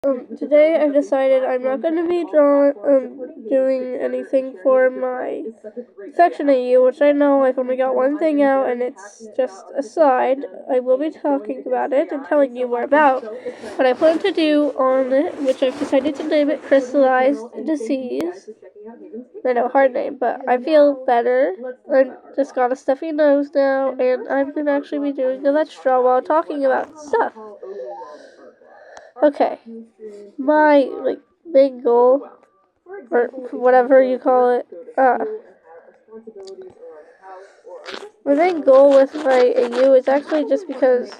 Today I've decided I'm not going to be doing anything for my Section AU, which I know I've only got one thing out and it's just a side. I will be talking about it and telling you more about what I plan to do on it, which I've decided to name it Crystallized Disease. I know, hard name, but I feel better. I've just got a stuffy nose now, and I'm going to actually be doing a Let's Draw while talking about stuff. Okay, my main goal, or whatever you call it, my main goal with my AU is actually just because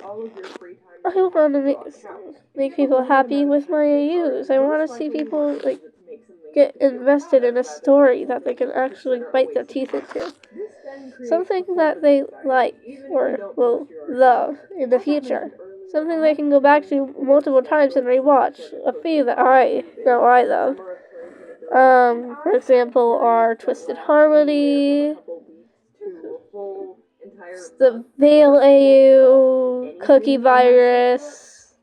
I want to make people happy with my AUs. I want to see people get invested in a story that they can actually bite their teeth into. Something that they like or will love in the future. Something they can go back to multiple times and rewatch. A few that I love. For example, are Twisted Harmony, the Veil AU, Cookie Virus,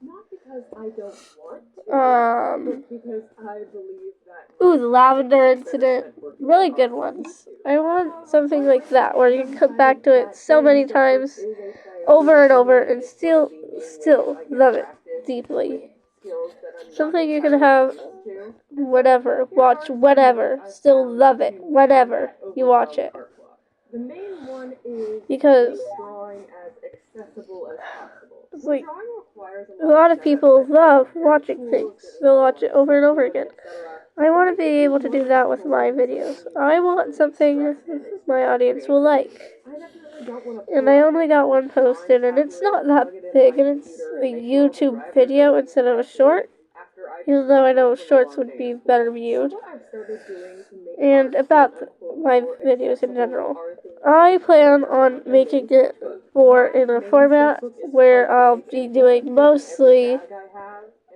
the Lavender Incident. Really good ones. I want something like that, where you can come back to it so many times, over and over, and still love it deeply. Something you can have whatever, watch whatever, still love it whenever you watch it. Because it's like a lot of people love watching things. They'll watch it over and over again. I want to be able to do that with my videos. I want something my audience will like. And I only got one posted, and it's not that big, and it's a YouTube video instead of a short. Even though I know shorts would be better viewed. And about my videos in general. I plan on making it in a format where I'll be doing mostly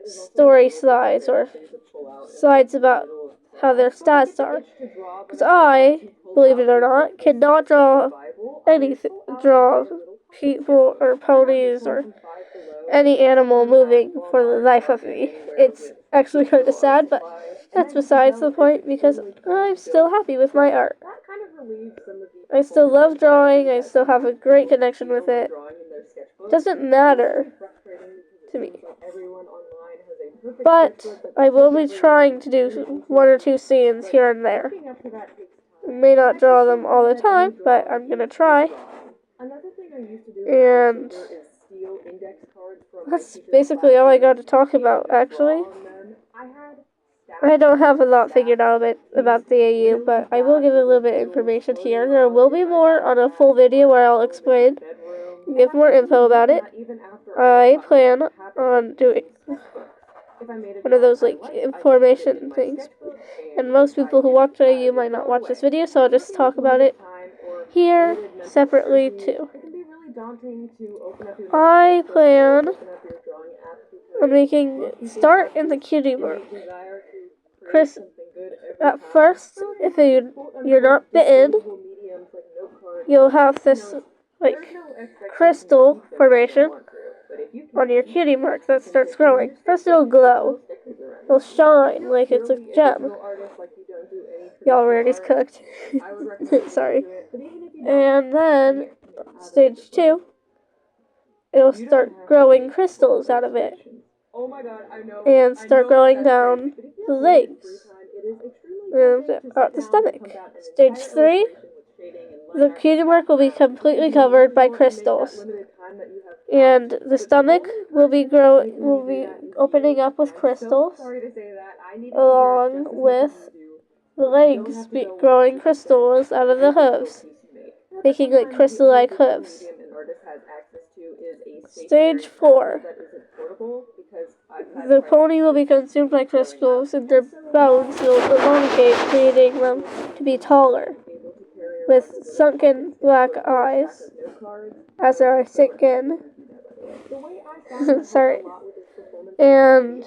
story slides or slides about how their stats are. Because I, believe it or not, cannot draw people or ponies or any animal moving for the life of me. It's actually kind of sad, but that's besides the point because I'm still happy with my art. I still love drawing, I still have a great connection with it. Doesn't matter to me. But I will be trying to do one or two scenes here and there. I may not draw them all the time, but I'm gonna try. And that's basically all I got to talk about, actually. I don't have a lot figured out about the AU, but I will give a little bit of information here. There will be more on a full video where I'll explain, give more info about it. I plan on doing one of those information things. And most people who watch AU might not watch this video, so I'll just talk about it here separately too. I plan on start in the cutie mark. Chris, at first, if you're not bitten, you'll have this crystal formation on your cutie mark that starts growing. First it'll glow. It'll shine like it's a gem. Y'all already's cooked. Sorry. And then, stage 2, it'll start growing crystals out of it. And start growing down the legs. And out the stomach. Stage 3, the cutie mark will be completely covered by crystals. And the stomach will be opening up with crystals, along with the legs growing crystals out of the hooves, making crystal-like hooves. Stage 4. The pony will be consumed by crystals, and their bones will elongate, creating them to be taller, with sunken black eyes, as they are sink in. Sorry. And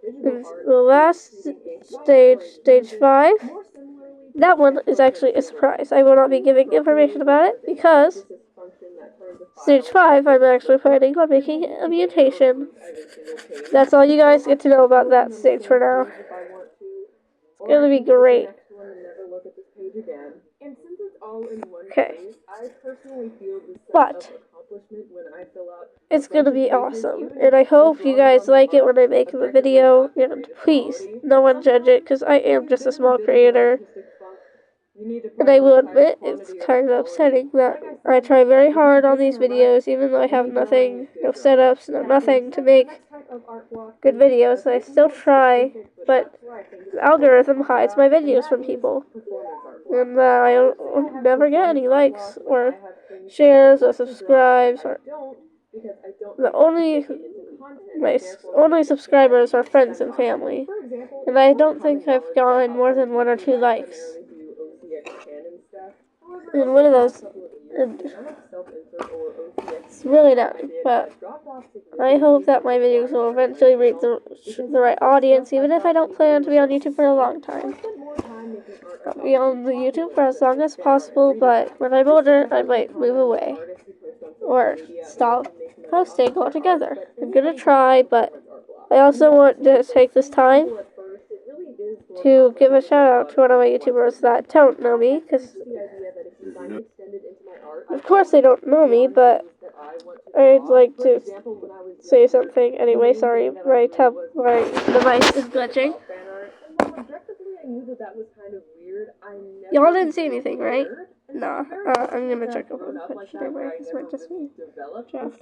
the last stage, stage 5, that one is actually a surprise. I will not be giving information about it because Stage 5, I'm actually planning on making a mutation. That's all you guys get to know about that stage for now. It's gonna be great. Okay. But it's gonna be awesome. And I hope you guys like it when I make the video. And please, no one judge it, because I am just a small creator. And I will admit, it's kind of upsetting that I try very hard on these videos, even though I have nothing, no setups, no nothing to make good videos. I still try, but the algorithm hides my videos from people. And I never get any likes, or shares, or subscribes, or my only subscribers are friends and family. And I don't think I've gotten more than 1 or 2 likes. And one of those, and it's really not, but I hope that my videos will eventually reach the right audience, even if I don't plan to be on YouTube for a long time. I'll be on the YouTube for as long as possible, but when I'm older, I might move away, or stop posting altogether. I'm gonna try, but I also want to take this time to give a shout out to one of my YouTubers that don't know me, because of course they don't know me, but I'd like to say something anyway. Sorry, my device is glitching. Y'all didn't see anything, right? No. I'm gonna check over the picture anyway. This might just be draft.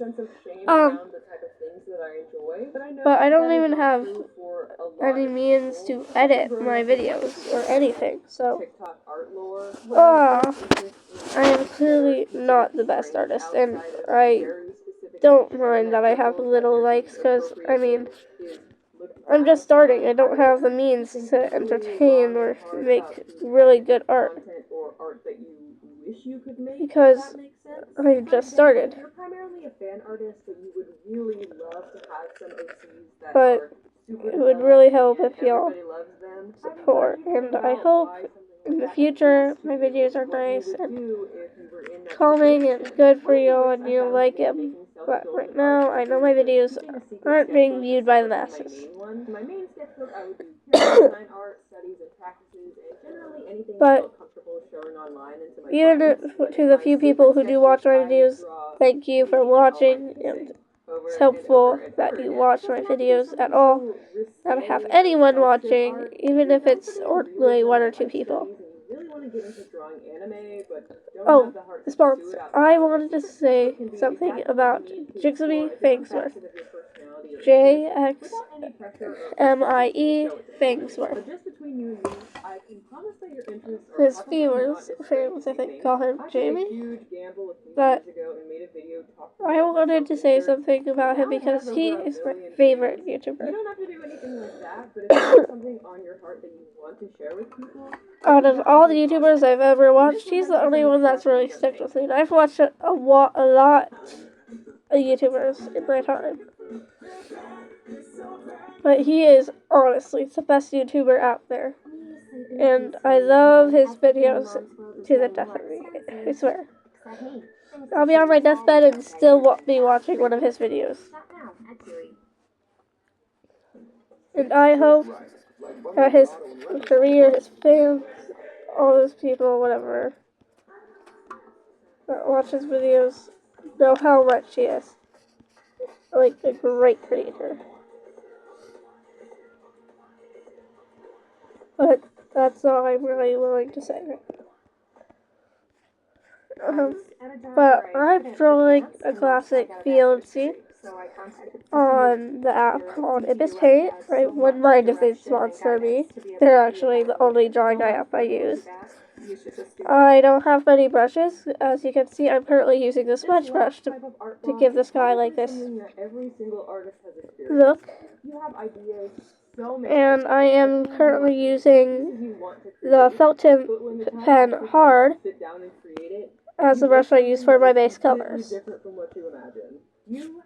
But I don't even have any means to edit my videos or anything, so I am clearly not the best artist, and I don't mind that I have little likes, because, I mean, I'm just starting. I don't have the means to entertain or make really good art, because I just started. But it would really help if y'all support, and I hope in the future my videos are nice and calming and good for y'all and you'll like them. But right now, I know my videos aren't being viewed by the masses. But even to the few people who do watch my videos, thank you for watching, and it's helpful that you watch my videos at all, that I have anyone watching, even if it's only 1 or 2 people. Oh, the sponsor. I wanted to say something about Jixabee Fangsworth. JXMIE Fangsworth. His viewers, fans, I think, call him Jamie. But I wanted to say something about him because he is my favorite YouTuber. Out of all the YouTubers I've ever watched, he's the only one that's really stuck with me. And I've watched a lot of YouTubers in my time. But he is honestly the best YouTuber out there. And I love his videos to the death of me, I swear. I'll be on my deathbed and still be watching one of his videos. And I hope that his career, his fans, all those people, whatever, that watch his videos know how much he is like a great creator. But that's all I'm really willing to say right now. But I'm drawing a classic field scene on the app called Ibis Paint. I wouldn't mind if they sponsor me. They're actually the only drawing app I use. I don't have many brushes. As you can see, I'm currently using the smudge brush to give this guy like this look. And I am currently using the felt tip pen Hard as the brush I use for my base colors.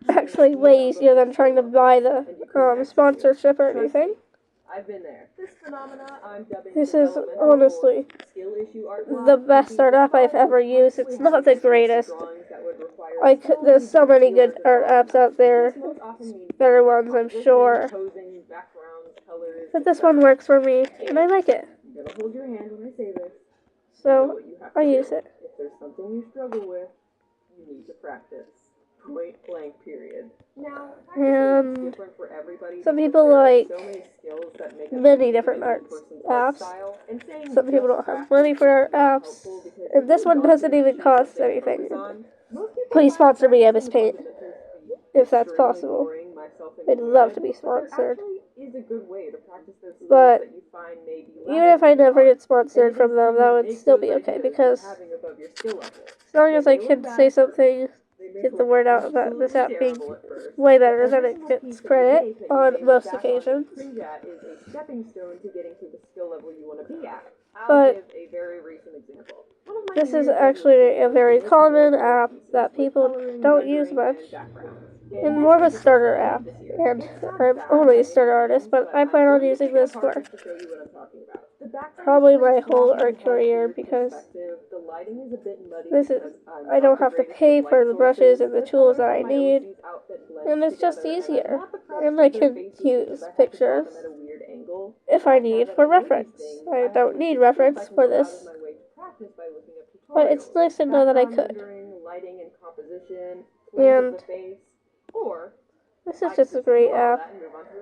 Actually way easier than trying to buy the sponsorship or anything. I've been there. This phenomena I'm dubbing this is honestly the best art app I've ever used. It's not the greatest. There's so many good art apps out there. Better ones, I'm sure. But this one works for me, and I like it. So, I use it. If there's something you struggle with, you need to practice. Point blank, period. Now, And some people like many different art apps. Some people don't have money for art apps. And this one doesn't even cost anything. Please sponsor me, MS Paint, if that's possible. I'd love to be sponsored. But even if I never get sponsored from them, that would still be okay, because as long as I can say something, get the word out about this app being way better than it gets credit on most occasions. But this is actually a very common app that people don't use much, and more of a starter app. And I'm only a starter artist, but I plan on using this for probably my whole art career, because I don't have to pay for the brushes and the tools that I need, and it's just easier. And I can use pictures if I need for reference. I don't need reference for this, but it's nice to know that I could. And this is just a great app.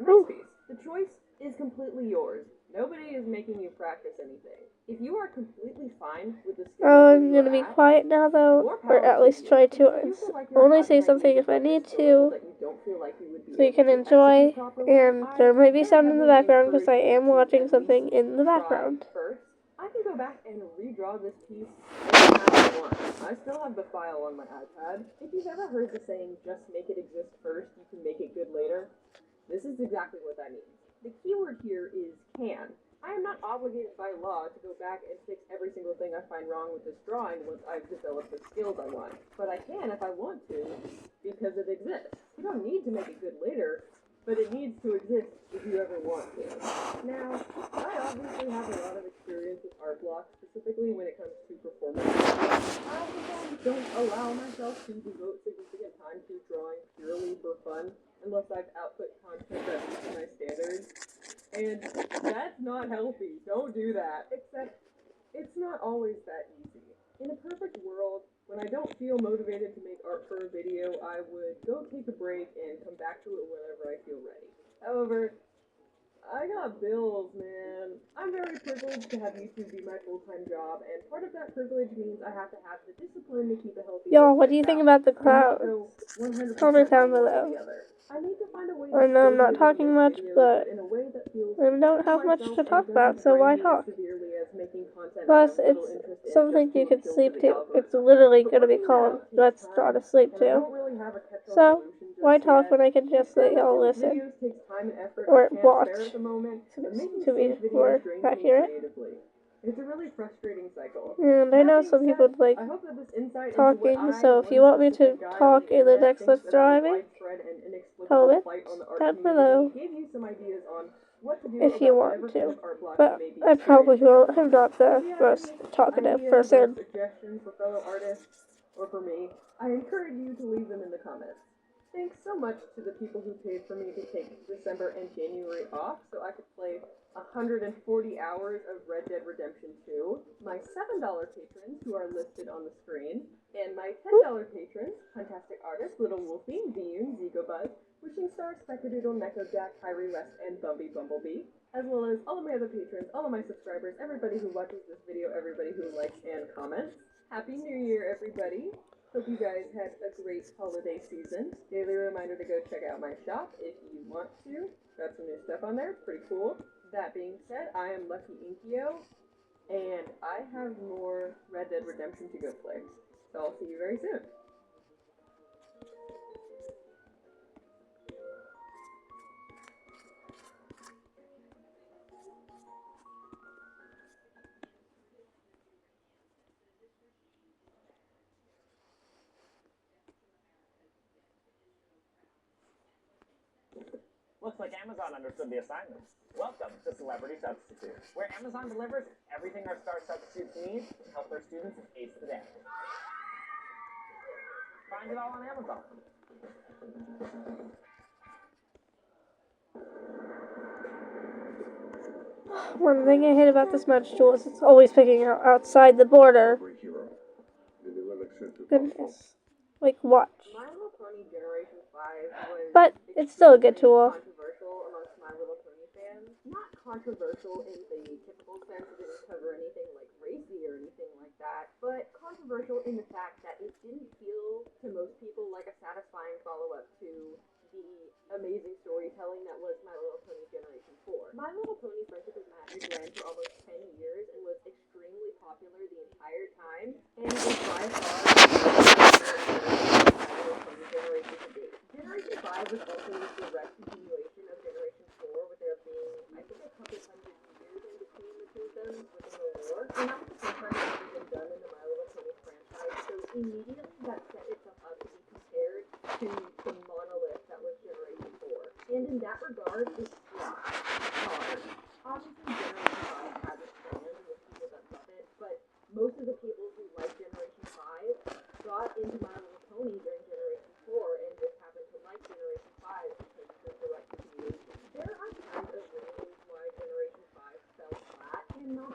Ooh. The choice is completely yours. Nobody is making you practice anything. If you are completely fine with the skill, I'm gonna be quiet now, though, or at least try to only say something if I need to, so you can enjoy. And there might be sound in the background because I am watching something in the background. I can go back and redraw this piece anytime I want. I still have the file on my iPad. If you've ever heard the saying, just make it exist first, you can make it good later, this is exactly what that means. The keyword here is can. I am not obligated by law to go back and fix every single thing I find wrong with this drawing once I've developed the skills I want. But I can if I want to, because it exists. You don't need to make it good later, but it needs to exist if you ever want to. Now, I obviously have a lot of experience with art blocks, specifically when it comes to performance. I sometimes don't allow myself to devote significant time to drawing purely for fun, unless I've output content that meets my standards. And that's not healthy. Don't do that. Except, it's not always that easy. In a perfect world, when I don't feel motivated to make art for a video, I would go take a break and come back to it whenever I feel ready. However, I got bills, man. I'm very privileged to have YouTube be my full-time job, and part of that privilege means I have to have the discipline to keep a healthy... Yo, what do you think about the clouds? Comment down below. I know I'm not talking much, but I don't have much to talk about, so why talk? Plus, it's something you can sleep to. It's literally going to be called Let's Draw to Sleep To. So, why talk when I can just let y'all listen? Or watch, to be more accurate. It's a really frustrating cycle. And I know some people like talking, so if you want me to talk in the next Let's Draw I make, comment down below if you want to. But I probably won't. I'm not the most talkative person. Suggestions for fellow artists or for me, I encourage you to leave them in the comments. Thanks so much to the people who paid for me to take December and January off so I could play 140 hours of Red Dead Redemption 2, my $7 patrons who are listed on the screen, and my $10 patrons, Fantastic Artist, Little Wolfie, Dune, Zigobuzz, Wishing Star, Speckadoodle, Jack, Kyrie West, and Bumblebee, as well as all of my other patrons, all of my subscribers, everybody who watches this video, everybody who likes and comments. Happy New Year, everybody! Hope you guys had a great holiday season. Daily reminder to go check out my shop if you want to. Got some new stuff on there, pretty cool. That being said, I am Lucky Inkyo, and I have more Red Dead Redemption to go play. So I'll see you very soon. Looks like Amazon understood the assignment. Welcome to Celebrity Substitute, where Amazon delivers everything our star substitutes need to help their students ace the day. Find it all on Amazon. One thing I hate about this match tool is it's always picking out outside the border. Goodness. Like, watch. My Little Pony Generation 5 was But it's still a good tool. controversial amongst My Little Pony fans. Not controversial in the typical sense, it didn't cover anything like racy or anything like that, but controversial in the fact that it didn't feel to most people like a satisfying follow-up to the amazing storytelling that was My Little Pony Generation 4. My Little Pony Friendship is Magic ran for almost 10 years and was extremely popular the entire time, and was by far Generation to date. Generation 5 was also a direct continuation of Generation 4, with there being, I think, a couple hundred years in between the two of them within the lore. And that was the first time it's ever been done in the My Little Pony franchise, so immediately that set itself up to be compared to the monolith that was Generation 4. And in that regard, it flopped hard. Obviously, Generation 5 has its fans and the people that love it, but most of the people who like Generation 5 got into My Little Pony during Generation 4 and just happened to like Generation 5 because it's a direct continuation. There are tons of reasons why Generation 5 fell flat, and not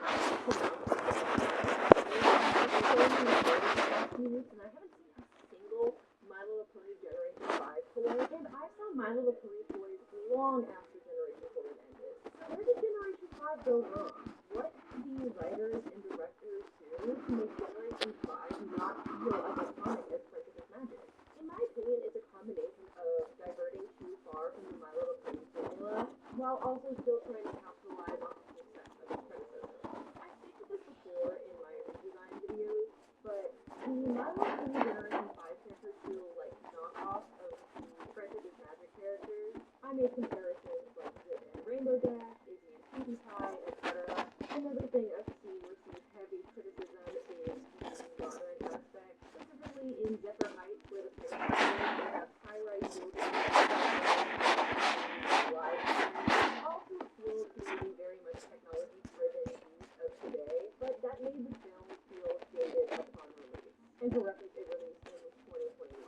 and I haven't seen a single My Little Pony Generation 5 toy, and I saw My Little Pony toys long after Generation 4 ended. So where did Generation 5 go wrong? What did the writers and directors do to make Generation 5 not feel as iconic as Friendship is Magic? In my opinion, it's a combination of diverting too far from the My Little Pony formula, while also still trying to capitalize on the success of its predecessor. I've stated this before in my redesign videos, but the My Little Pony Generation 5 characters feel like knockoffs of the Friendship is Magic characters. I made comparisons like Zip and Rainbow Dash, Izzy and Cutie Pie, etc. Another thing I've seen receive heavy criticism is the modern aspect, specifically in Zephyr Heights, where the franchise they have high-rise buildings, live streams, all who feel to be very much technology-driven use of today, but that made the film feel dated upon release. And for reference, it released in 2021.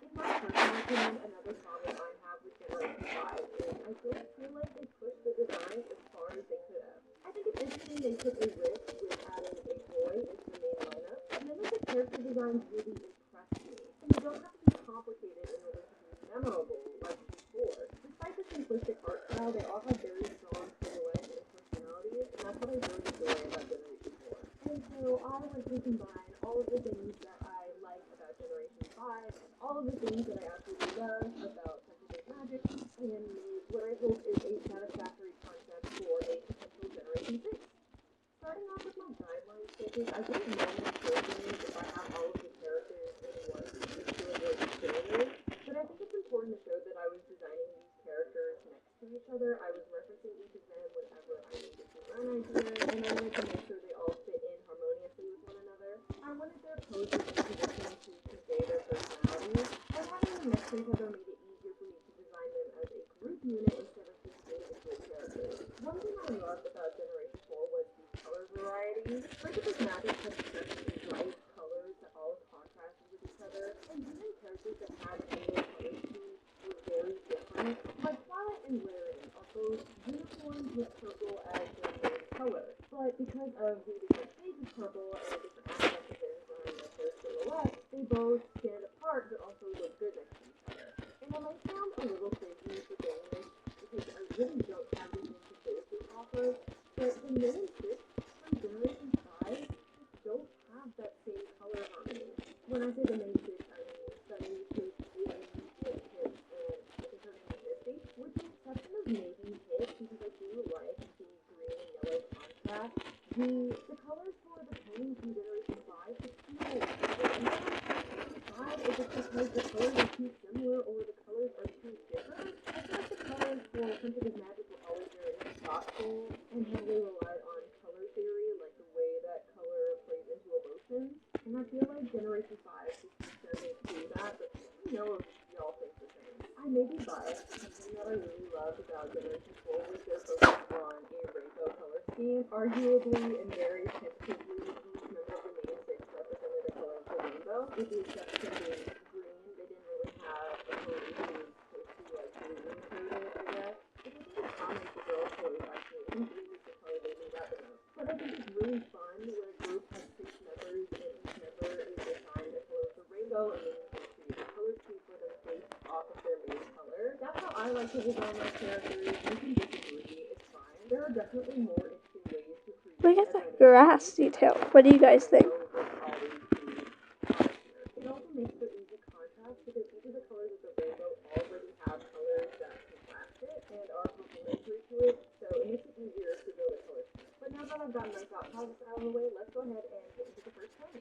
In my personal opinion, another problem I have with Generation 5 is I don't feel like they pushed the design as far as they could have. I think it's interesting they took a risk with adding a boy into the main lineup, and none of the character designs really impressed me. And they don't have to be complicated in order to be memorable like before. Despite the simplistic art style, they all have very strong silhouettes and personalities, and that's what I really enjoy about Generation 4. And so I went to combine all of the things that I like about Generation 5, all of the things that I absolutely love about Friendship is Magic, and made what I hope is a satisfactory concept for a potential Generation 6. Starting off with my guideline sketches, I didn't know necessarily if I have all of the characters in one particular story, but I think it's important to show that I was designing these characters next to each other. I was referencing each of them whenever I needed to run ideas, and I wanted to make sure they all fit in harmoniously with one another. I wanted their poses and positions to convey their personalities, and having them next to each other made it easier for me to design them as a group unit instead of just individual characters. One thing I loved about Generation 4 was the color variety. Friendship is Magic had especially bright colors that all contrasted with each other, and even characters that had similar color schemes were very different. Like Twilight and Larian are both unicorns with purple as their main color, but because of the different shades of purple and different aspects of their design of their silhouette, they both stand apart but also look good next to each other. And it might sound a little crazy for saying this, because I really don't have anything to base it off of, but the main six from Generation 5 just don't have that same color harmony. When I say the main six, I mean Sunny, Fish, Izzy, Zip, Pip, and I think her name is Misty. With the exception of maybe Pip, because I do like the green and yellow contrast, the colors for the ponies in Generation 5 just feel different. If it's because the colors are too similar or the colors are too different, I feel like the colors for Friendship is Magic were always very thoughtful and heavily relied on color theory, like the way that color plays into emotions. And I feel like Generation 5 just doesn't do that, but let me know if y'all think the same. I may be biased, something that I really loved about 2016, arguably and very tentatively, each member of the main six represented a color of the rainbow, with the exception being green. They didn't really have a color who was supposed to like green coded, I guess. Which I think is common for girl code actually. I think green is the color they leave out the most. But I think it's really fun when a group has six members and each member is assigned a color of the rainbow and then you can create a color scheme for them based off of their main color. That's how I like to design my characters. You can disagree, it's fine. There are definitely more interesting ways to create. Look at the grass detail. What do you guys think? It also makes for easy contrast because each of the colors of the rainbow already have colors that contrast it and are complementary to it, so it makes it easier to build a color scheme. But now that I've gotten my thought process out of the way, let's go ahead and get into the first pony.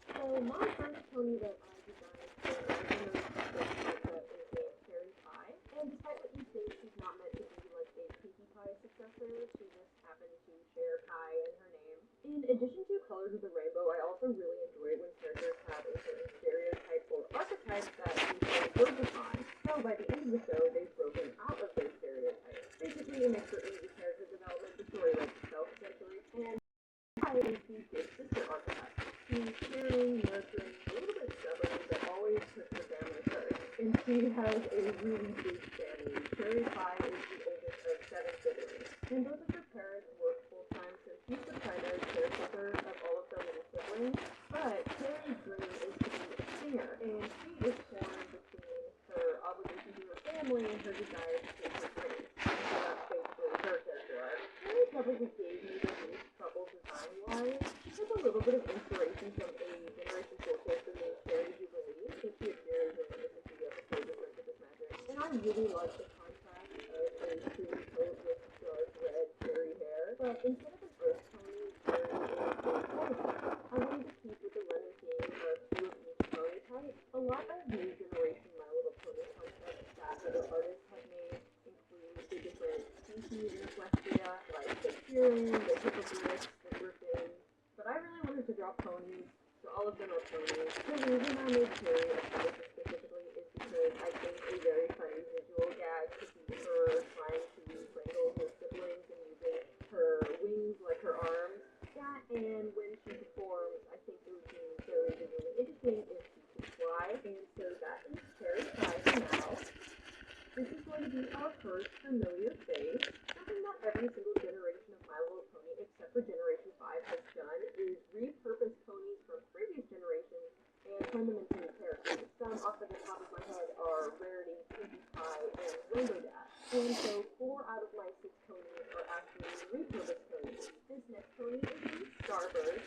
So my first pony that I designed for the concept is named Cherry Pie, and despite what you think, she's not meant to be like a Pinkie Pie successor, she just happened to share pie in her name. In addition to colors of the rainbow, I also really enjoy when characters have a certain stereotype or archetype that they work upon. So by the end of the show, they've broken out of those stereotypes. Basically, it makes for easy character development, the story writes itself essentially, and Pie is the big sister archetype. She's caring, nurturing, a little bit stubborn, but always puts her family first. And she has a really big family. Cherry Pie is the oldest of 7 siblings. And both of her parents work full-time, so she's the primary caretaker of all of their little siblings. But Cherry's dream is to be a singer, and she is torn between her obligation to her family and her desire to chase her dreams. So that's basically her character arc. Cherry probably gave me the least trouble design-wise. She took a little bit of inspiration from a Generation 4 character named Cherry Jubilee, since she appears in the Mississippi episode of Princess Magic. And I really like the contrast of a creamy coat with dark red cherry hair, but instead of an earth pony, Cherry is a pony type. I wanted to keep with the running theme of 2 of each pony type. A lot of new generation My Little Pony concepts that other artists have made include the different species in Equestria, like the Huron, the Hippogriff, the Griffin, but I really wanted to draw ponies, so all of them are ponies. The reason I made Cherry a pony specifically is because I think a very funny visual gag could be her trying to wrangle her siblings and using her wings like her arms. That, and when she performs, I think it would be very visually interesting if she could fly, and so that is Cherry Pie for now. This is going to be our first familiar face. Something that every single generation of My Little Pony, except for Generation 5, has done is repurpose ponies from previous generations and turn them into new characters. Some off of the top of my head are Rarity, Pinkie Pie, and Rainbow Dash. And so 4 out of my 6 ponies are actually repurposed ponies. This next pony is the Starburst,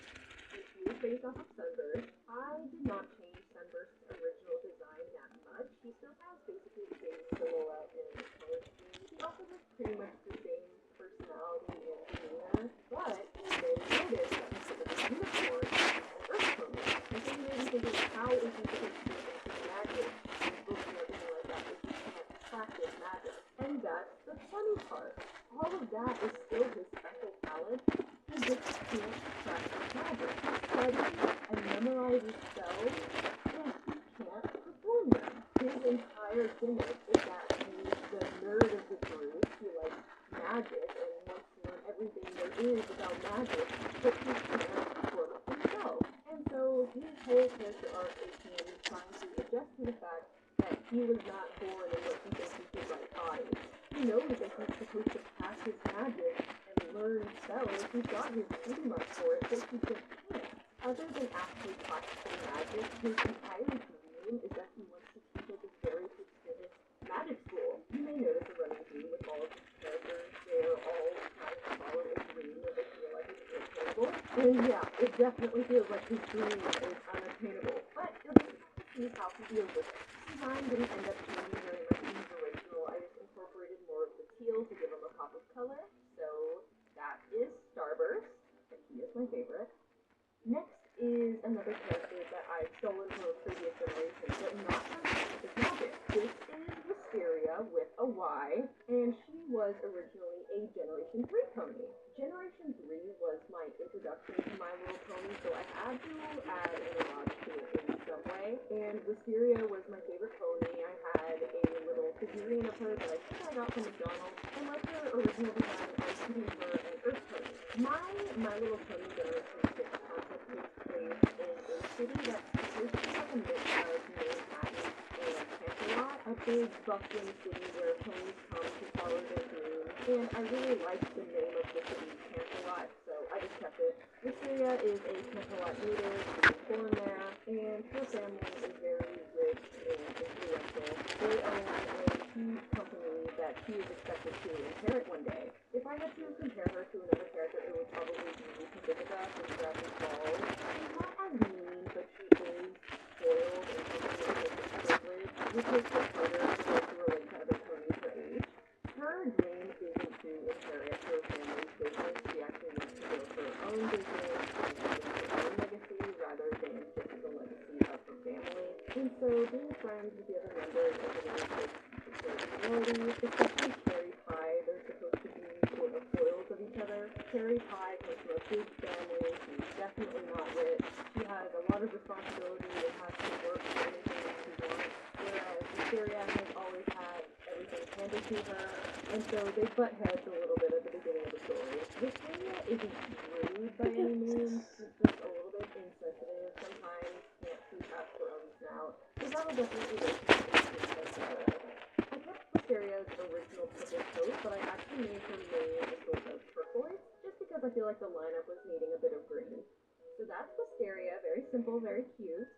which is based off of Sunburst. I did not change Sunburst's original design that much. He still has basically the same silhouette and color scheme. He also has pretty much the same personality and demeanor, but you may notice that instead of a unicorn, he's an earth pony. And so you may be thinking, how is he supposed to do anything magic and books and everything like that if he can't practice magic? And that's the funny part. All of that is still his special talent. He just can't practice magic. He studies and memorizes spells, and he can't perform them. His entire gimmick is that he's the nerd of the group. He likes magic and wants to learn everything there is about magic, but he can't perform it himself. And so his whole character arc is him trying to adjust to the fact that he was not born in what he thinks is his right body. He knows that he's supposed to practice magic and learn spells. He's got his beauty mark for it, but he just can't. Other than actually practicing magic, his entire dream is that he wants to teach at this very prestigious magic school. You may notice a running theme with all of his characters. They're all trying to follow a dream that they feel like is unattainable. And yeah, it definitely feels like his dream is unattainable. But you'll just have to see how he deals with it. Design didn't end up changing very much in his original. I just incorporated more of the teal to give him a pop of color. So that is Starburst, and he is my favorite. Next is another character that I've stolen from a previous generation, but not from Princess Magic. This is Wisteria with a Y, and she was originally a Generation 3 pony. Generation 3 was my introduction to My Little Pony, so I had to add an homage to it in some way, and Wisteria was my favorite pony. I had a little figurine of her that I think I got from McDonald's, and like her original design, I was shooting for an earth My Little Pony Generation 6 concept takes place in a city that's supposed to be like a mix of Manhattan and Canterlot, a big bustling city where ponies come to follow their dreams. And I really liked the name of the city, Canterlot, so I just kept it. Wisteria is a Canterlot native who was born there, and her family is very rich and influential. They own a huge company that she is expected to inherit one day. If I had to compare her to another character, it would probably be Pacifica from Gravity Falls. She's not as mean, but she is spoiled and comes from a place of privilege, which makes it harder for her to relate to other ponies her age. Her dream isn't to inherit her family's business. She actually wants to build her own business and build her own legacy rather than just the legacy of her family. And so being friends with the other members of the Nine Six personality, especially Cherry Pie, they're supposed to be sort of foils of each other. Cherry Pie comes from a big family. She's definitely not rich. She has a lot of responsibility and has to work for anything that she wants, whereas Wisteria has always had everything handed to her, and so they butt heads a little bit at the beginning of the story. Wisteria isn't rude by any means, she's just a little bit insensitive, sometimes can't see past her own snout, so that will definitely make I kept Wisteria's original purple coat, but I actually made her mane a sort of turquoise, just because I feel like the lineup was needing a bit of green. So that's Wisteria, very simple, very cute.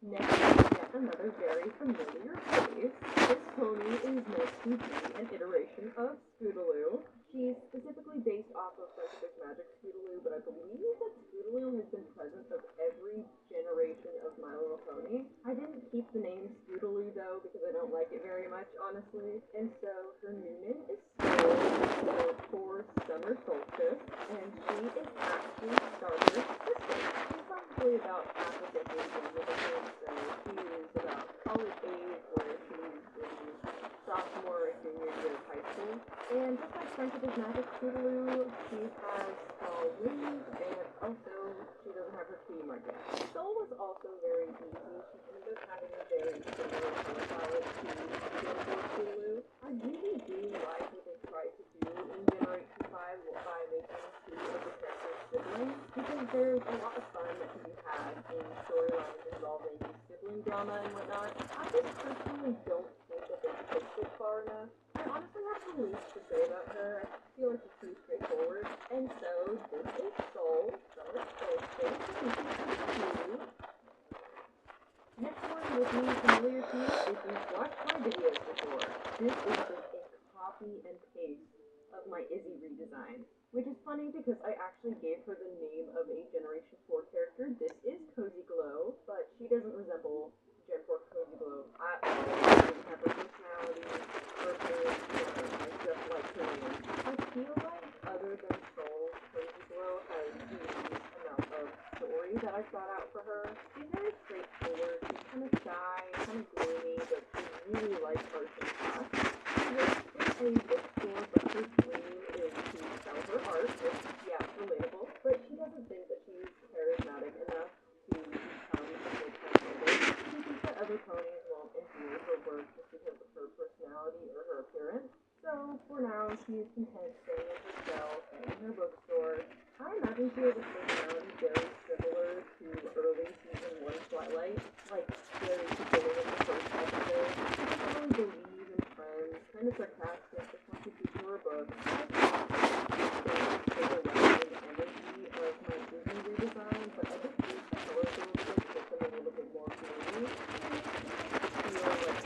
Next, yet another very familiar face. This pony is meant to be an iteration of Scootaloo. She's specifically based off of Friendship is Magic Scootaloo, but I believe that Scootaloo has been present of every generation of My Little Pony. I didn't keep the name Scootaloo though, because I don't like it very much, honestly. And so her new name is Soul, for Summer Solstice, and she is actually Starter's sister. She's probably about half a decade younger than her, so she's about college age, where she's in sophomore or junior year of high school. And just like Friendship is Magic Scootaloo, she has small wings, and also she doesn't have her cutie mark yet. Soul was also very easy. She ended up having a very similar color palette to Scootaloo. I really do like what they tried to do in Generation 5 by making two of the characters siblings, because there's a lot of fun that can be had in storylines involving sibling drama and whatnot. I just personally don't think that they pushed it far enough. I honestly have the least to say about her. I feel like it's too straightforward. And so, this is Soul, Summer Solstice. Next one will be familiar to you if you've watched my videos before. This is just a copy and paste of my Izzy redesign, which is funny because I actually gave her the name of a Generation 4 character. This is Cozy Glow, but she doesn't resemble Gen 4 Cozy Glow at all. She doesn't have her personality, her appearance, nothing. I just like her name. I feel like other than Soul, Cozy Glow has the least amount of story that I thought out for her. She's very straightforward. She's kind of shy, kind of gloomy, but she really likes arts and crafts. She works in a bookstore, but her dream is to sell her art, which, yeah, relatable. But she doesn't think that she's charismatic enough to become a full-time artist. She thinks that other ponies won't enjoy her work just because of her personality or her appearance. So, for now, she's content staying with herself and in her bookstore. I imagine she has a personality very similar to early season 1 Twilight, like very beginning of the first episode. She doesn't really believe in friends, kind of sarcastic, just wants to keep to her book. I thought that she was overwhelming energy of my Disney redesign, but I just think the color filters make them a little bit more gloomy. Feel like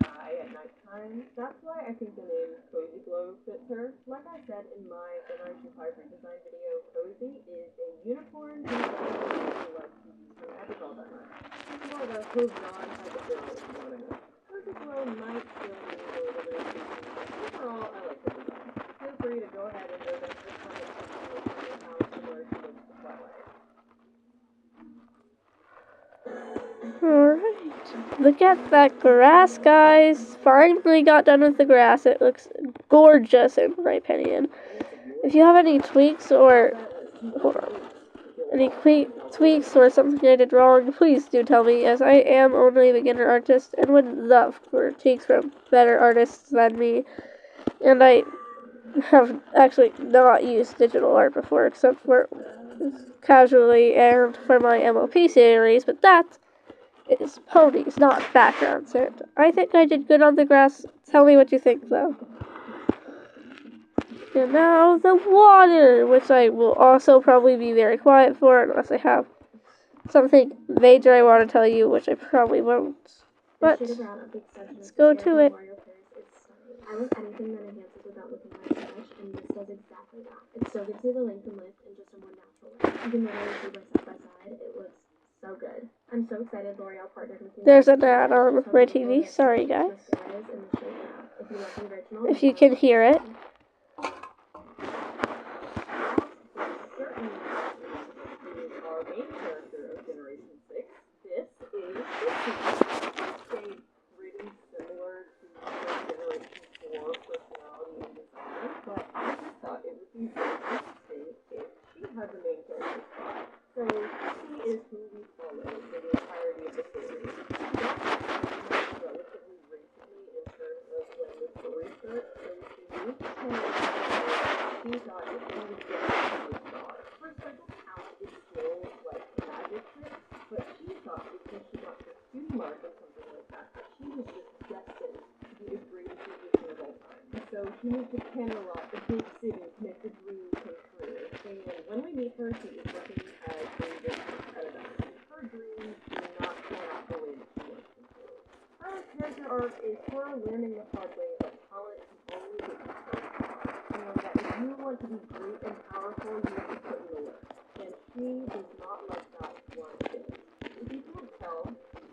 sky at nighttime. That's why I think the name Cozy Glow fits her. Like I said in my Generation 5 redesign video, Cozy is a unicorn who doesn't really like to use her magic all that much. She's more of a hooved-on type of girl, if you know what I mean. Cozy Glow might still need a little bit of tweaking, but overall, I like her design. Feel free to go ahead and notice the comment section and tell me how similar she looks to Twilight. Alright, look at that grass, guys. Finally got done with the grass. It looks gorgeous in my opinion. If you have any tweaks or any tweaks or something I did wrong, please do tell me, as I am only a beginner artist and would love for tweaks from better artists than me. And I have actually not used digital art before, except for casually and for my MOP series, but that is ponies, not backgrounds. And I think I did good on the grass. Tell me what you think, though. And now the water, which I will also probably be very quiet for unless I have something major I want to tell you, which I probably won't. But let's go to it. I love anything that enhances without looking like a sketch, and this does exactly that. It's so good to see the length and lift in just a more natural way. You can literally see by side by side. It looks so good. I'm so excited L'Oreal partnered with me. There's an ad on my TV. Sorry, guys. If you can hear it. Our main character of Generation 6. This is Christy. Really similar to Generation 4 personality and design, but I just thought it would be very interesting if she had the main character spot. So she is who we follow for the entirety of the series. That's relatively recently in terms of when the story starts, so she moved to Canada. She thought that she would get to be a star. Her special talent is still like magic tricks, but she thought because she got her cutie mark or something like that, that she was just destined to be the greatest musician of all time. So she moved to Camelot, the big city, to make the dream come true. And when we meet her, she is working as a business at a bank. Her dreams do not turn out the way that she wants them to. Her character arc is her learning the hard way that talent can only get you so far, and that if you want to be great and powerful, you have to put in the work. And she does not like that one bit. If you can't tell,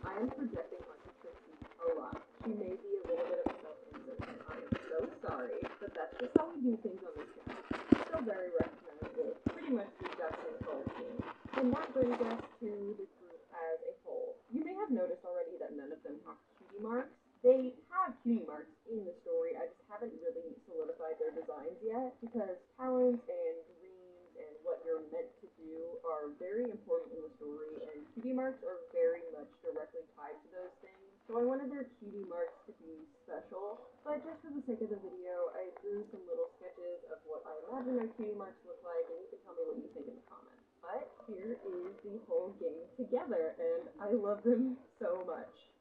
I am projecting onto Christy a lot. She may be a little bit of a self-insert. I am so sorry, but that's just how we do things on this channel. Still very recognizable, pretty much the Jackson Cole team. And that brings us to the group as a whole. You may have noticed already that none of them have cutie marks. They have cutie marks in the story, I just haven't really solidified their designs yet, because talents and dreams and what you're meant to do are very important in the story, and cutie marks are very much directly tied to those things. So I wanted their cutie marks to be special, but just for the sake of the video, I drew some little sketches of what I imagine their cutie marks look like, and you can tell me what you think in the comments. But here is the whole gang together, and I love them so much.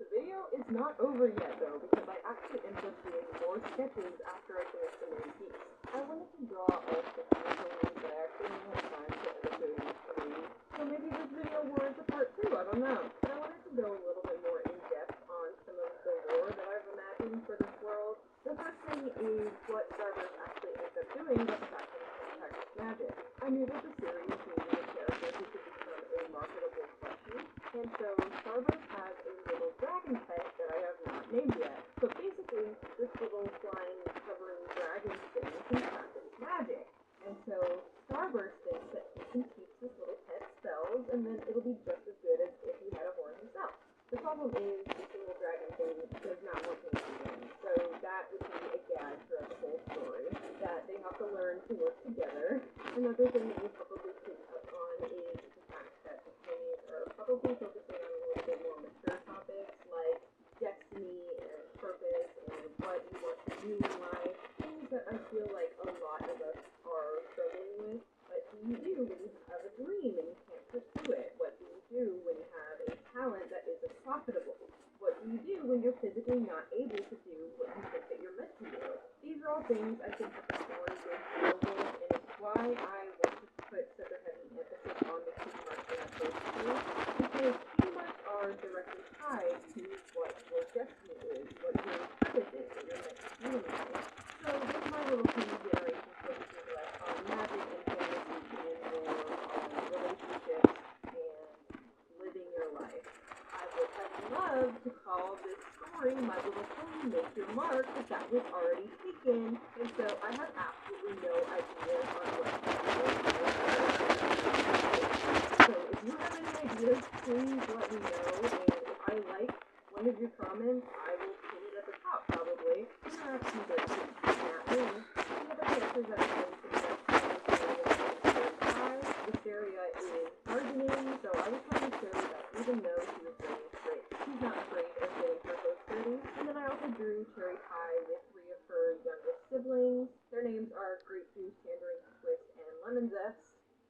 The video is not over yet though, because I actually ended up doing more sketches after I finished the main piece. I wanted to draw all sketches for me, but I actually didn't have time to end up doing this for me. So maybe this video warrants a part 2, I don't know. But I wanted to go a little bit more in depth on some of the lore that I've imagined for this world. The first thing is what Starburst actually ends up doing with the fact that it's practice magic. I knew that the series needed a character who could become a marketable plushie, and so Starburst has a little dragon pet that I have not named yet. But basically, this little flying, hovering dragon thing can practice magic. And so Starburst thinks that he can teach this little pet spells, and then it'll be just as good as if he had a horn himself. The problem is, this little dragon thing does not want him to win. So that would be a gag throughout the whole story, that they have to learn to work together. Another thing that you probably picked up on is the fact that the ponies are probably focusing on a little bit more mature topics like destiny and purpose and what you want to do in life. Things that I feel like a lot of us are struggling with. What do you do when you have a dream and you can't pursue it? What do you do when you have a talent that isn't profitable? What do you do when you're physically not able to do what you think that you're meant to do? These are all things I think that the story will deal with, and it's why I want to put such a heavy emphasis on the cutie marks in the first place, because cutie marks are directly tied to what your destiny is, what your purpose is, what you're meant to do in life. So with my little pony generation focusing less on magic and fantasy and more on relationships and living your life, I would have loved to call this story My Little Pony Make Your Mark, but that was already taken, and so I have absolutely no idea on what to do. So if you have any ideas, please let me know, and if I like one of your comments, I will pin it at the top probably. Interactions are key, not me. The other characters that I'm going to suggest is Wisteria is gardening, so I was telling Cherry that even though she was very strict, she's not afraid of getting her hooves dirty. And then I also drew Cherry Pie with 3 of her youngest siblings. Their names are Grape Juice, Tangerine Twist, and Lemon Zest.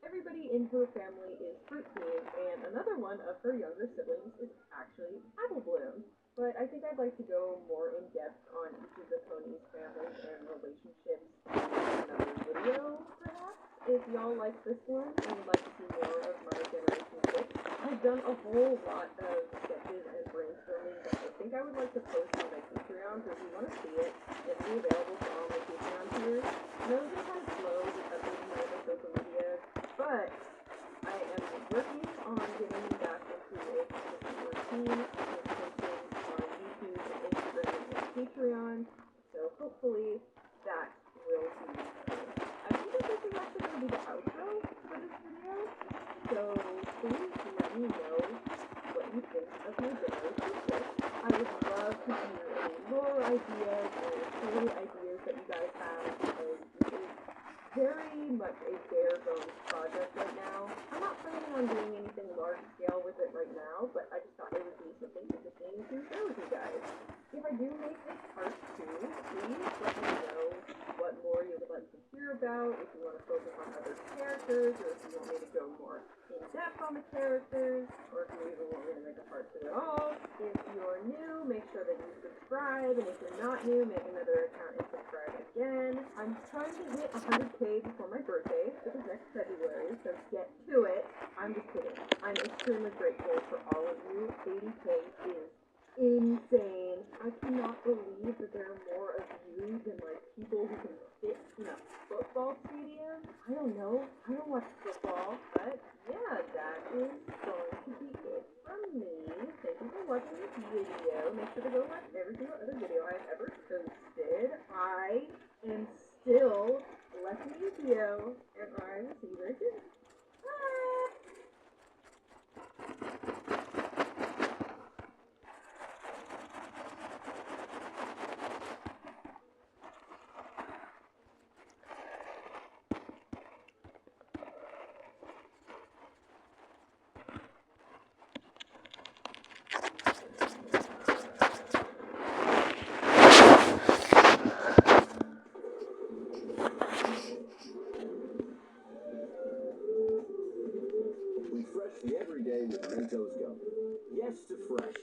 Everybody in her family is Fruit Team, and another one of her younger siblings is actually Apple Bloom. But I think I'd like to go more in depth on each of the ponies' families and relationships in another video, perhaps. If y'all like this one and would like to see more of my Generation 6, I've done a whole lot of sketches and brainstorming that I think I would like to post on my Patreon, so if you want to see it, it'll be available for all my Patreon tiers. I know it's been kind of slow with updating my other social media, but I am working on getting back into a consistent routine with posting on YouTube and Instagram and Patreon, so hopefully that will be coming. I think that this is actually going to be the outro for this video, so please let me know what you think of my Generation 6. I would love to hear any lore ideas or story ideas that you guys have, because this is very much a bare bones project right now. I'm not planning on doing anything large scale with it right now, but I just thought it would be something interesting to share with you guys. If I do make this part 2, please let me know what more you would like to hear about, if you want to focus on other characters, or if you want me to go more in depth on the characters, or if you even want me to make a part 2 at all. If you're new, make sure that you subscribe, and if you're not new, make another account and subscribe again. I'm trying to hit 100k before my birthday, which is next February, so get to it. I'm just kidding. I'm extremely grateful for all of you. 80k is insane. I cannot believe that there are more of you than like people who can fit in a football stadium. I don't know. I don't watch football, but yeah, that is going to be it from me. Thank you for watching this video. Make sure to go watch every single other video I've ever posted. I am still Leslie Dio, and I will see you very soon. Bye! Refresh the everyday with Mentos Gum. Yes to fresh.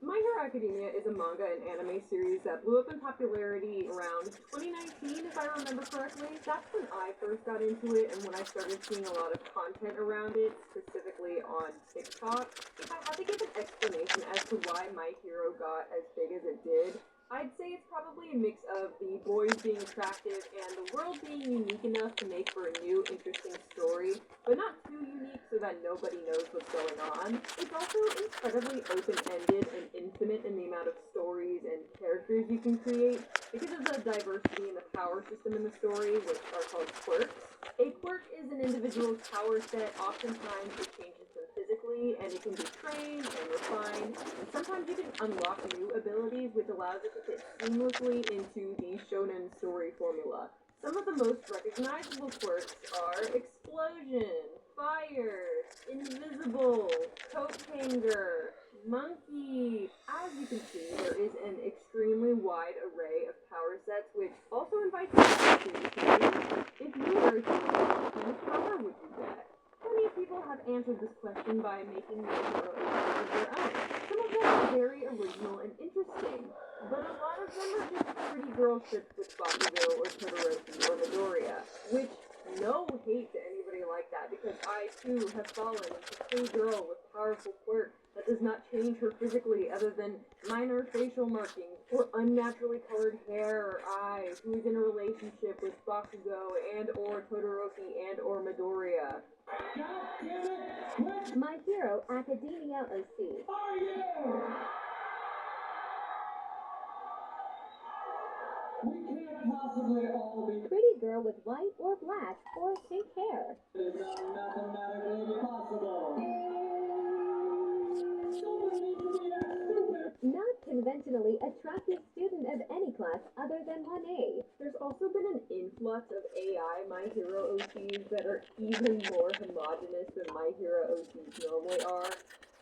My Hero Academia is a manga and anime series that blew up in popularity around 2019, if I remember correctly. That's when I first got into it and when I started seeing a lot of content around it, specifically on TikTok. If I had to give an explanation as to why My Hero got as big as it did, I'd say it's probably a mix of the boys being attractive and the world being unique enough to make for a new, interesting story, but not too unique so that nobody knows what's going on. It's also incredibly open-ended and infinite in the amount of stories and characters you can create because of the diversity in the power system in the story, which are called quirks. A quirk is an individual's power set. Oftentimes it changes them physically, and it can be trained and refined, and sometimes you can unlock new abilities, which allows it to fit seamlessly into the shonen story formula. Some of the most recognizable quirks are Explosion, Fire, Invisible, Coat Hanger, Monkey. As you can see, there is an extremely wide array of power sets, which also invites you to choose. If you were a hero, what kind of power would you get? Plenty of people have answered this question by making their hero of their own. Some of them are very original and interesting, but a lot of them are just pretty girl ships with Bakugo or Todoroki or Midoriya, which no hate to anybody like that, because I too have fallen into pretty girl with powerful quirk that does not change her physically other than minor facial markings or unnaturally colored hair or eyes, who is in a relationship with Bakugo and or Todoroki and or Midoriya. My Hero Academia OC. We can't possibly all be Pretty girl with white or black or pink hair. It is not mathematically possible. Someone needs to be that stupid. Not conventionally attractive student of any class other than 1A. There's also been an influx of AI My Hero OCs that are even more homogenous than My Hero OCs normally are,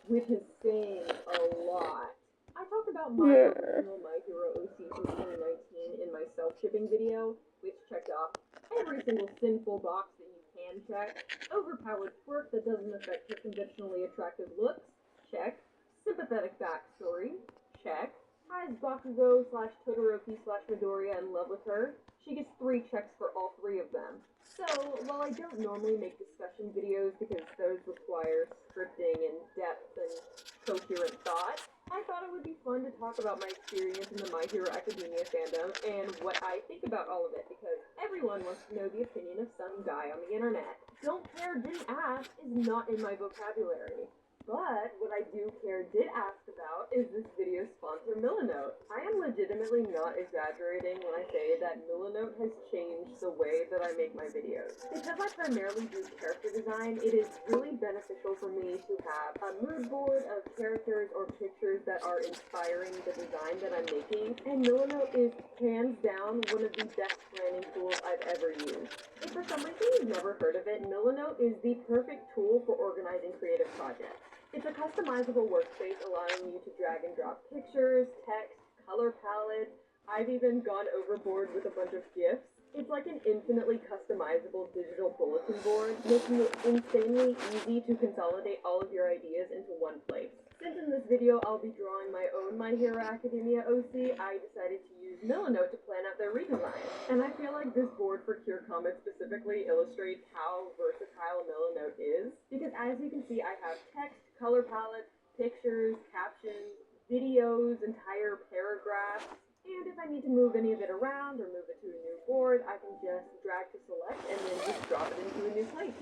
which is saying a lot. I talked about my original My Hero OC from 2019 in my self-shipping video, which checked off every single sinful box that you can check. Overpowered quirk that doesn't affect her conventionally attractive looks, check. Sympathetic backstory, check. Has Bakugo / Todoroki / Midoriya in love with her? She gets 3 checks for all 3 of them. So, while I don't normally make discussion videos because those require scripting and depth and coherent thought, I thought it would be fun to talk about my experience in the My Hero Academia fandom and what I think about all of it, because everyone wants to know the opinion of some guy on the internet. Don't care, didn't ask is not in my vocabulary. But what I do care did ask about is this video's sponsor, Milanote. I am legitimately not exaggerating when I say that Milanote has changed the way that I make my videos. Because I primarily do character design, it is really beneficial for me to have a mood board of characters or pictures that are inspiring the design that I'm making, and Milanote is hands down one of the best planning tools I've ever used. If for some reason you've never heard of it, Milanote is the perfect tool for organizing creative projects. It's a customizable workspace allowing you to drag and drop pictures, text, color palettes. I've even gone overboard with a bunch of GIFs. It's like an infinitely customizable digital bulletin board, making it insanely easy to consolidate all of your ideas into one place. Since in this video I'll be drawing my own My Hero Academia OC, I decided to use Milanote to plan out their redesign. And I feel like this board for Cure Comics specifically illustrates how versatile Milanote is, because as you can see I have text, color palettes, pictures, captions, videos, entire paragraphs, and if I need to move any of it around or move it to a new board, I can just drag to select and then just drop it into a new place.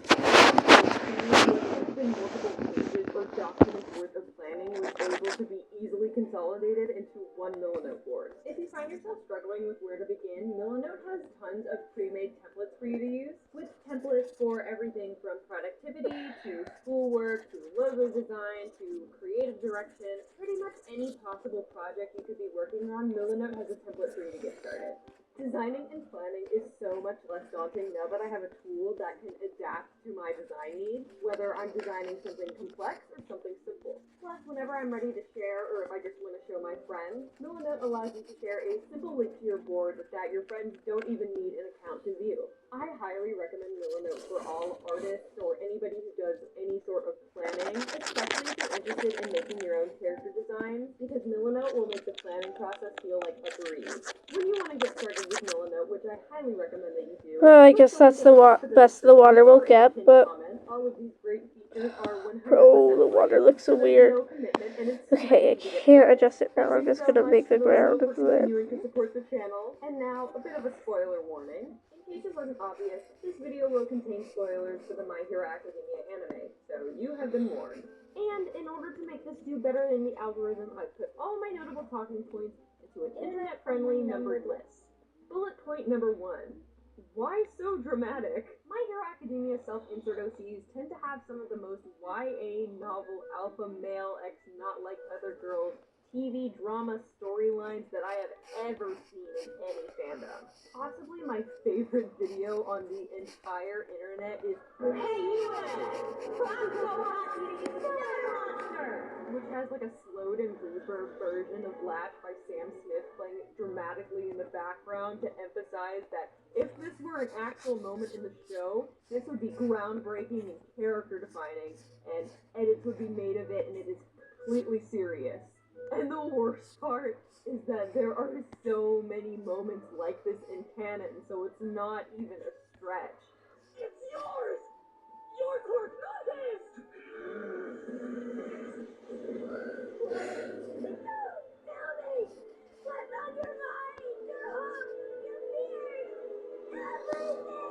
Within multiple pages or documents worth of planning was able to be easily consolidated into one Milanote board. If you find yourself struggling with where to begin, Milanote has tons of pre-made templates for you to use, with templates for everything from productivity to schoolwork to logo design to creative direction. Pretty much any possible project you could be working on, Milanote has a template for you to get started. Designing and planning is so much less daunting now that I have a tool that can adapt to my design needs, whether I'm designing something complex or something simple. Plus, whenever I'm ready to share or if I just want to show my friends, Milanote allows you to share a simple link to your board that your friends don't even need an account to view. I highly recommend Milanote for all artists or anybody who does any sort of planning, especially if you're interested in making your own character designs, because Milanote will make the planning process feel like a breeze. When you want to get started with Milanote, which I highly recommend that you do, I guess that's the best the water will get, but all of these great features are 100% bro, the water looks so there's weird. no commitment, and it's Okay, I can't adjust it now. I'm just gonna make the ground of it. continuing to support the channel. And now, a bit of a spoiler warning. In case it wasn't obvious, this video will contain spoilers for the My Hero Academia anime, so you have been warned. And in order to make this do better than the algorithm, I've put all my notable talking points into an internet-friendly numbered list. Bullet point number 1. Why so dramatic? My Hero Academia self-insert OCs tend to have some of the most YA novel alpha male X not like other girls TV drama storylines that I have ever seen in any fandom. Possibly my favorite video on the entire internet is Hey you! I'm so hot eating a monster! Which has like a slowed and reverb version of Latch by Sam Smith playing it dramatically in the background to emphasize that if this were an actual moment in the show, this would be groundbreaking and character defining, and edits would be made of it, and it is completely serious. And the worst part is that there are so many moments like this in canon, so it's not even a stretch. It's yours! Your quirk, not his! No! Tell me! What's on your mind? Your hoof, your beard, everything!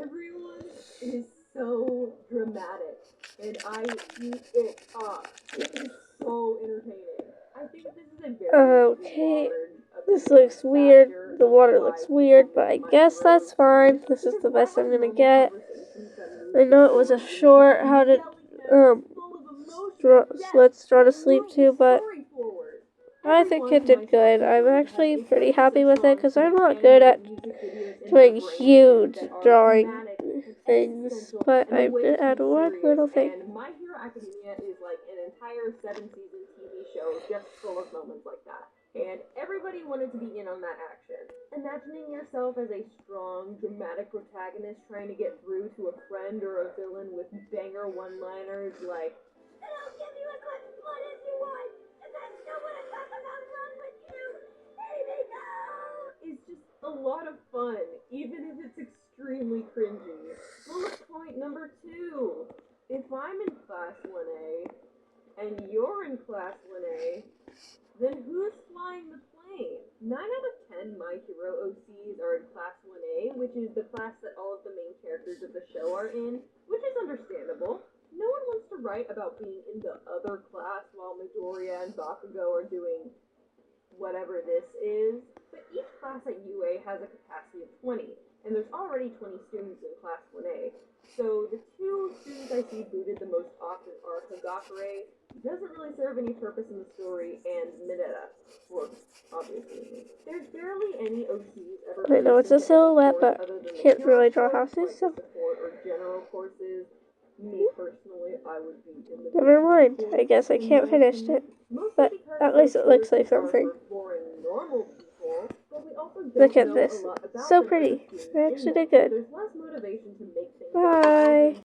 Everyone is so dramatic, and I eat it up. It is so entertaining. a very Okay, large this looks weird. factor The water of looks why weird, people but I might guess grow that's fine. This is because the best I'm gonna normal get. conversations that move I know it was a forward short into how to yelling matches full of emotional depth let's draw to that sleep move the too, but story forward. I think Everyone it who did might good. watch I'm Story actually has a pretty series happy of with it songs because from I'm its not good at animated music videos in doing their brain huge that are drawing dramatic and things, existential but and I way did add too one serious. little thing. And My Hero Academia is like an entire 7-season TV show just full of moments like that. And everybody wanted to be in on that action. Imagining yourself as a strong, dramatic protagonist trying to get through to a friend or a villain with banger one-liners like, "And I'll give you as much blood as you want, and I still want to talk about run with you, baby go!" It's just a lot of fun, even if it's extremely cringy. Bullet point number 2. If I'm in class 1A, and you're in class 1A, then who's flying the plane? 9 out of 10 My Hero OCs are in Class 1A, which is the class that all of the main characters of the show are in, which is understandable. No one wants to write about being in the other class while Midoriya and Bakugo are doing whatever this is. But each class at UA has a capacity of 20, and there's already 20 students in Class 1A. So the 2 students I see booted the most often are Kagakure, who doesn't really serve any purpose in the story, and Mineta, for obvious reasons. There's barely any OCs ever I know it's a placed into any silhouette, course but other than the can't hero really draw course, houses, like so the support or general courses. Me personally, I would be in the never business mind. course, I guess I in can't my finish opinion. it. Mostly But because at least those it looks like courses are something. for boring normal people, but we also don't Look at know this. a lot about So the pretty. students I in actually them. did good. There's less motivation to make things Bye.